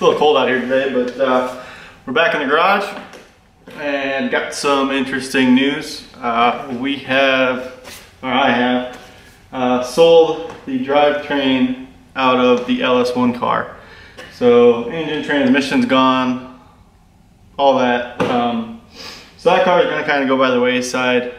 a little cold out here today, but we're back in the garage and got some interesting news. I have sold the drivetrain out of the LS1 car. So engine, transmission's gone, all that. So that car is going to kind of go by the wayside.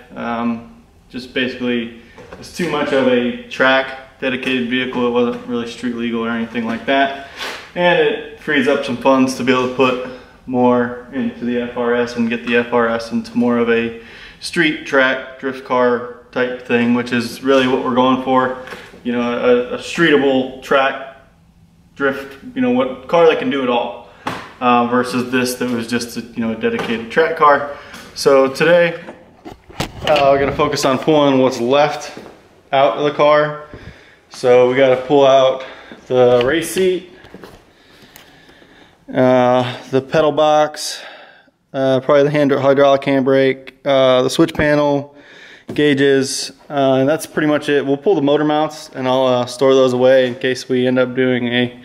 Just basically, it's too much of a track dedicated vehicle. It wasn't really street legal or anything like that. And it frees up some funds to be able to put more into the FRS and get the FRS into more of a street track drift car type thing, which is really what we're going for. You know, a streetable track drift, you know, what car that can do it all, versus this that was just a, you know, a dedicated track car. So today we're going to focus on pulling what's left out of the car. So we got to pull out the race seat, the pedal box, probably the hydraulic handbrake, the switch panel, gauges, and that's pretty much it. We'll pull the motor mounts and I'll store those away in case we end up doing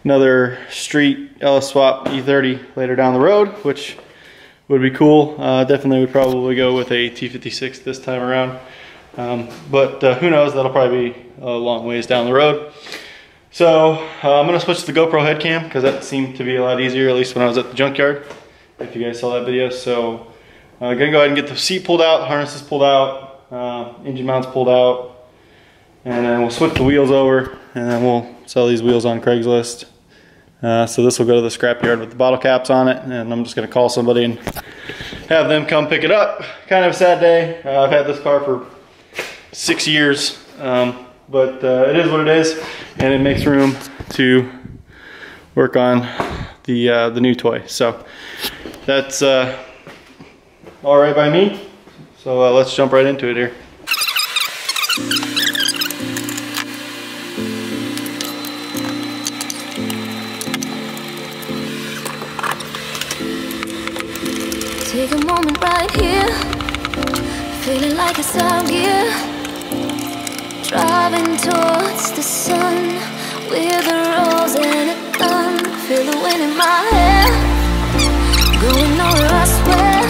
another street LS swap E30 later down the road, which would be cool. Definitely would probably go with a T56 this time around. But who knows, that'll probably be a long ways down the road. So I'm going to switch to the GoPro head cam because that seemed to be a lot easier, at least when I was at the junkyard, if you guys saw that video. So I'm going to go ahead and get the seat pulled out, harnesses pulled out, engine mounts pulled out, and then we'll switch the wheels over and then we'll sell these wheels on Craigslist. So this will go to the scrapyard with the bottle caps on it, and I'm just going to call somebody and have them come pick it up. Kind of a sad day. I've had this car for 6 years, but it is what it is, and it makes room to work on the new toy. So that's all right by me. So let's jump right into it here. Take a moment right here, feeling like it's out here. Driving towards the sun with a rose and a gun. Feel the wind in my hair, going nowhere I swear.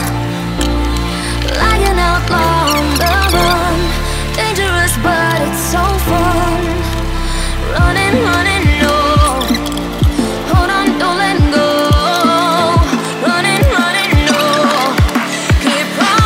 Like an outlaw on the run, dangerous but it's so fun. Running, running, no. Hold on, don't let go. Running, running, no. Keep running.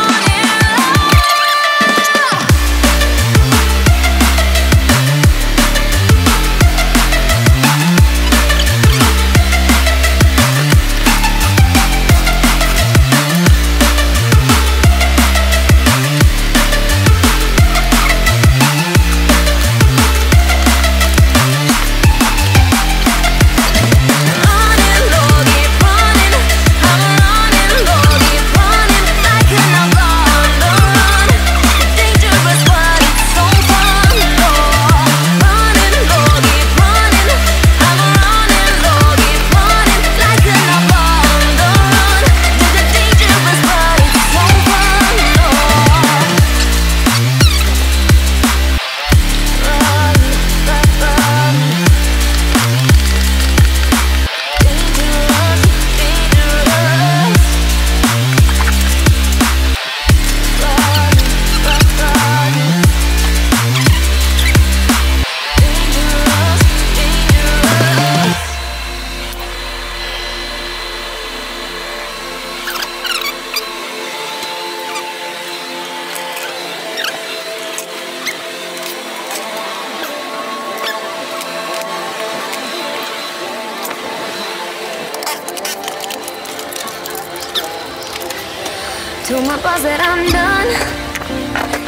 Told my boss that I'm done.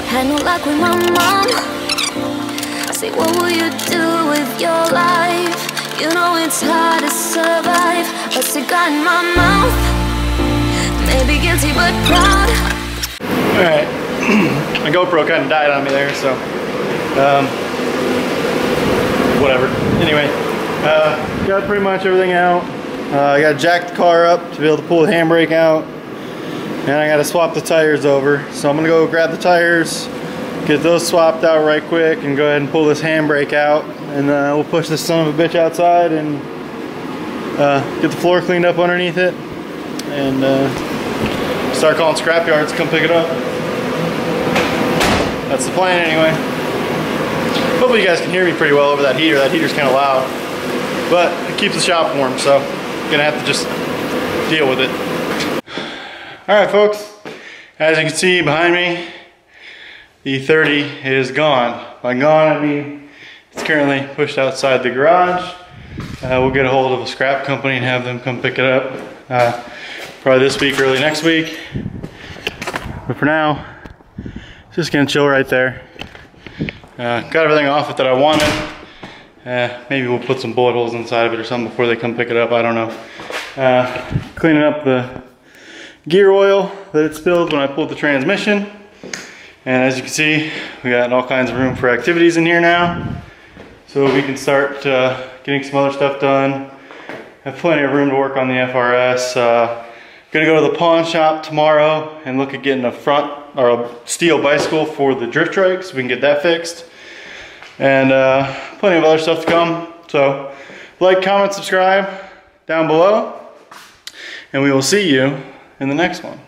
Had no luck with my mom. Say, what will you do with your life? You know it's hard to survive. A cigar in my mouth. Maybe guilty but proud. Alright, my GoPro kind of died on me there, so whatever. Anyway, got pretty much everything out. I got to jack the car up to be able to pull the handbrake out. And I got to swap the tires over. So I'm going to go grab the tires, get those swapped out right quick, and go ahead and pull this handbrake out. And we'll push this son of a bitch outside and get the floor cleaned up underneath it, and start calling scrap yards to come pick it up. That's the plan anyway. Hopefully you guys can hear me pretty well over that heater. That heater's kind of loud, but it keeps the shop warm, so I'm gonna have to just deal with it. All right, folks, as you can see behind me, the E30 is gone. By gone, I mean it's currently pushed outside the garage. We'll get a hold of a scrap company and have them come pick it up probably this week, early next week. But for now, just gonna chill right there. Got everything off it that I wanted. Maybe we'll put some bullet holes inside of it or something before they come pick it up, I don't know. Cleaning up the gear oil that it spilled when I pulled the transmission. And as you can see, we got all kinds of room for activities in here now. So we can start getting some other stuff done. Have plenty of room to work on the FRS. Gonna go to the pawn shop tomorrow and look at getting a front or a steel bicycle for the drift trike so we can get that fixed. And plenty of other stuff to come. So like, comment, subscribe down below, and we will see you in the next one.